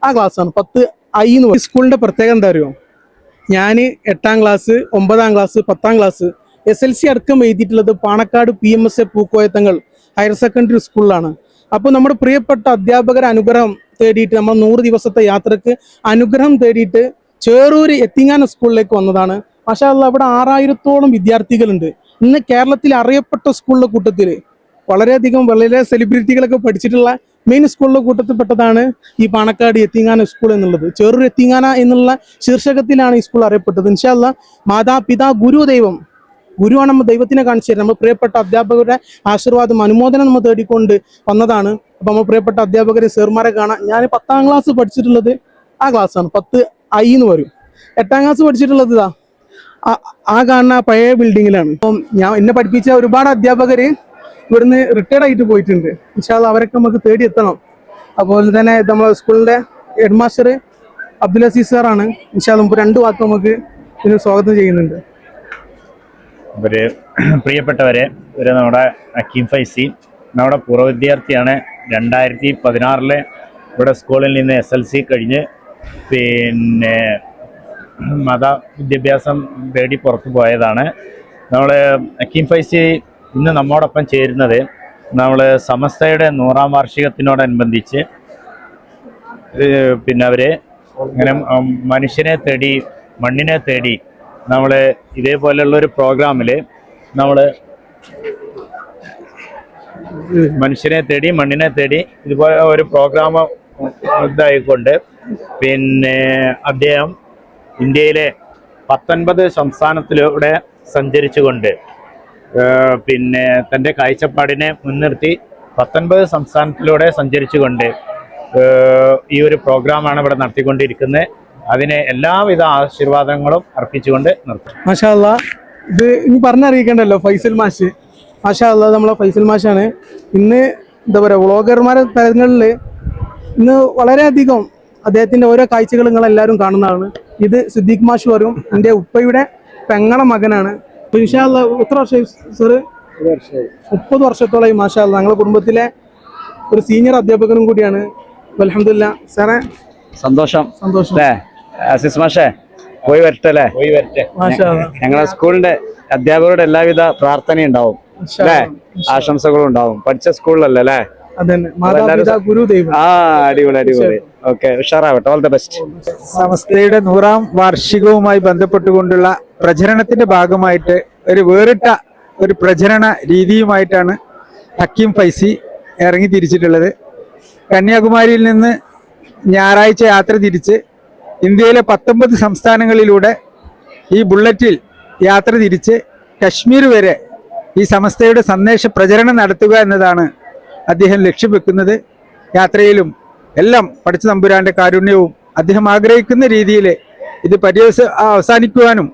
ആ ക്ലാസ്സാണ് 10I എന്ന് പറയും. സ്കൂളിൻ്റെ പ്രത്യേകത എന്താ അറിയോ? ഞാൻ 8ാം ക്ലാസ് 9ാം ക്ലാസ് 10ാം ക്ലാസ് SLC അടക്കം എഴുതിയിട്ടുള്ളത് പാണക്കാട് PMSA പൂക്കോയത്തങ്ങൾ ഹയർ സെക്കൻഡറി സ്കൂളിലാണ്. അപ്പോൾ നമ്മുടെ പ്രിയപ്പെട്ട അധ്യാപകർ അനുഗ്രഹം തേടിയിട്ട് നമ്മൾ 100 ദിവസത്തെ യാത്രക്ക് അനുഗ്രഹം തേടിയിട്ട് ചേറൂര് എത്തിങ്ങാന സ്കൂളിലേക്ക് വന്നതാണ്. മാഷാ അല്ലാഹ്, അവിടെ 6000-ഓളം വിദ്യാർത്ഥികളുണ്ട്. ഇന്ന് കേരളത്തിൽ അറിയപ്പെട്ട സ്കൂളിലെ കൂട്ടത്തിൽ വളരെയധികം വളരെ സെലിബ്രിറ്റികളൊക്കെ പഠിച്ചിട്ടുള്ള മെയിൻ സ്കൂളിലെ കൂട്ടത്തിൽപ്പെട്ടതാണ് ഈ പാണക്കാട് എത്തിങ്ങാന സ്കൂൾ എന്നുള്ളത്. ചേറൂർ എത്തിങ്ങാന എന്നുള്ള ശീർഷകത്തിലാണ് ഈ സ്കൂൾ അറിയപ്പെട്ടത്. ഇൻഷാ അല്ലാഹ്, മാതാപിതാ ഗുരു ദൈവം, ഗുരുവാണ് നമ്മൾ ദൈവത്തിനെ കാണിച്ചു തരുന്നത്. നമ്മൾ പ്രിയപ്പെട്ട അധ്യാപകരുടെ ആശീർവാദം അനുമോദനം നമ്മൾ തേടിക്കൊണ്ട് വന്നതാണ്. അപ്പോൾ നമ്മൾ പ്രിയപ്പെട്ട അധ്യാപകരെ സേർമാരെ കാണാം. ഞാൻ 10ാം ക്ലാസ് പഠിച്ചിട്ടുള്ളത് ആ ക്ലാസ്സാണ് 10I എന്ന് പറയും. 8ാം ക്ലാസ് പഠിച്ചിട്ടുള്ളത് ഇതാ ആ കാണുന്ന പഴയ ബിൽഡിങ്ങിലാണ്. അപ്പം എന്നെ പഠിപ്പിച്ച ഒരുപാട് അധ്യാപകർ ഇവിടുന്ന് റിട്ടയർഡ് ആയിട്ട് പോയിട്ടുണ്ട്. ഇൻഷാ അല്ലാഹ് അവരൊക്കെ നമുക്ക് തേടിയെത്തണം. അതുപോലെ തന്നെ നമ്മളെ സ്കൂളിൻ്റെ ഹെഡ് മാസ്റ്റർ അബ്ദുൽ അസീസ് സാറാണ്. ഇൻഷാ അല്ലാഹ് നമുക്ക് 2 വാക്ക് നമുക്ക് ഇതിന് സ്വാഗതം ചെയ്യുന്നുണ്ട്. പ്രിയപ്പെട്ടവരെ, നമ്മുടെ ഹക്കീം ഫൈസി നമ്മുടെ പൂർവ്വ വിദ്യാർത്ഥിയാണ്. 2016 ഇവിടെ സ്കൂളിൽ നിന്ന് SLC കഴിഞ്ഞ് പിന്നെ മത വിദ്യാഭ്യാസം തേടി പുറത്തു പോയതാണ്. നമ്മൾ ഹക്കീം ഫൈസി ഇന്ന് നമ്മോടൊപ്പം ചേരുന്നത് നമ്മൾ സമസ്തയുടെ 100ാം വാർഷികത്തിനോടനുബന്ധിച്ച് പിന്നെ അവർ ഇങ്ങനെ മനുഷ്യനെ തേടി മണ്ണിനെ തേടി നമ്മൾ ഇതേപോലെയുള്ളൊരു പ്രോഗ്രാമിൽ നമ്മൾ മനുഷ്യനെ തേടി മണ്ണിനെ തേടി ഇതുപോലെ ഒരു പ്രോഗ്രാം ഇതായിക്കൊണ്ട് പിന്നെ അദ്ദേഹം ഇന്ത്യയിലെ 19 സംസ്ഥാനത്തിലൂടെ സഞ്ചരിച്ചുകൊണ്ട് പിന്നെ തൻ്റെ കാഴ്ചപ്പാടിനെ മുൻനിർത്തി 19 സംസ്ഥാനത്തിലൂടെ സഞ്ചരിച്ചുകൊണ്ട് ഈ ഒരു പ്രോഗ്രാമാണ് ഇവിടെ നടത്തിക്കൊണ്ടിരിക്കുന്നത്. അതിന് എല്ലാവിധ ആശീർവാദങ്ങളും അർപ്പിച്ചുകൊണ്ട് നിർത്തും. മാഷാ അല്ലാഹ്, ഇത് ഇനി പറഞ്ഞറിയിക്കണ്ടല്ലോ ഫൈസൽ മാഷ്. മാഷാ അല്ലാഹ്, നമ്മളെ ഫൈസൽ മാഷാണ്. ഇന്ന് എന്താ പറയുക, വ്ളോഗർമാരെ തലങ്ങളിൽ ഇന്ന് വളരെയധികം അദ്ദേഹത്തിൻ്റെ ഓരോ കാഴ്ചകൾ നിങ്ങളെല്ലാവരും കാണുന്നതാണ്. ഇത് സിദ്ദീഖ് മാഷ് വരും, എൻ്റെ ഉപ്പയുടെ പെങ്ങളെ മകനാണ്. അപ്പോൾ ഇൻഷാ അല്ലാഹ് എത്ര വർഷമായി സാറ്? 30 വർഷത്തോളമായി. മാഷാ അല്ലാഹ്, ഞങ്ങളുടെ കുടുംബത്തിലെ ഒരു സീനിയർ അധ്യാപകനും കൂടിയാണ്. അൽഹംദുലില്ലാ സാറേ, സന്തോഷം സന്തോഷം. അസീസ് മാഷേ, പോയി വരട്ടെ അല്ലേ? പോയി വരട്ടെ. ഞങ്ങളെ സ്കൂളിന്റെ അധ്യാപകരുടെ എല്ലാവിധ പ്രാർത്ഥനയും ഉണ്ടാവും അല്ലേ, ആശംസകളും ഉണ്ടാവും. പഠിച്ച സ്കൂളിലല്ലേ അല്ലേ? അടിപൊളി അടിപൊളി. ഓക്കെ, ഉഷാറാവട്ടെ. All the best. സമസ്തയുടെ 100ാം വാർഷികവുമായി ബന്ധപ്പെട്ടുകൊണ്ടുള്ള പ്രചരണത്തിന്റെ ഭാഗമായിട്ട് ഒരു വേറിട്ട ഒരു പ്രചരണ രീതിയുമായിട്ടാണ് ഹക്കീം ഫൈസി ഇറങ്ങി തിരിച്ചിട്ടുള്ളത്. കന്യാകുമാരിയിൽ നിന്ന് ഞായറാഴ്ച യാത്ര തിരിച്ച് ഇന്ത്യയിലെ 19 സംസ്ഥാനങ്ങളിലൂടെ ഈ ബുള്ളറ്റിൽ യാത്ര തിരിച്ച് കശ്മീർ വരെ ഈ സമസ്തയുടെ സന്ദേശ പ്രചരണം നടത്തുക എന്നതാണ് അദ്ദേഹം ലക്ഷ്യം വെക്കുന്നത്. യാത്രയിലും എല്ലാം പടച്ച തമ്പുരാന്റെ കാരുണ്യവും അദ്ദേഹം ആഗ്രഹിക്കുന്ന രീതിയിൽ ഇത് അവസാനിക്കുവാനും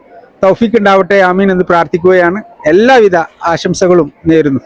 തൗഫീഖ് ഉണ്ടാവട്ടെ, ആമീൻ എന്ന് പ്രാർത്ഥിക്കുകയാണ്. എല്ലാവിധ ആശംസകളും നേരുന്നു.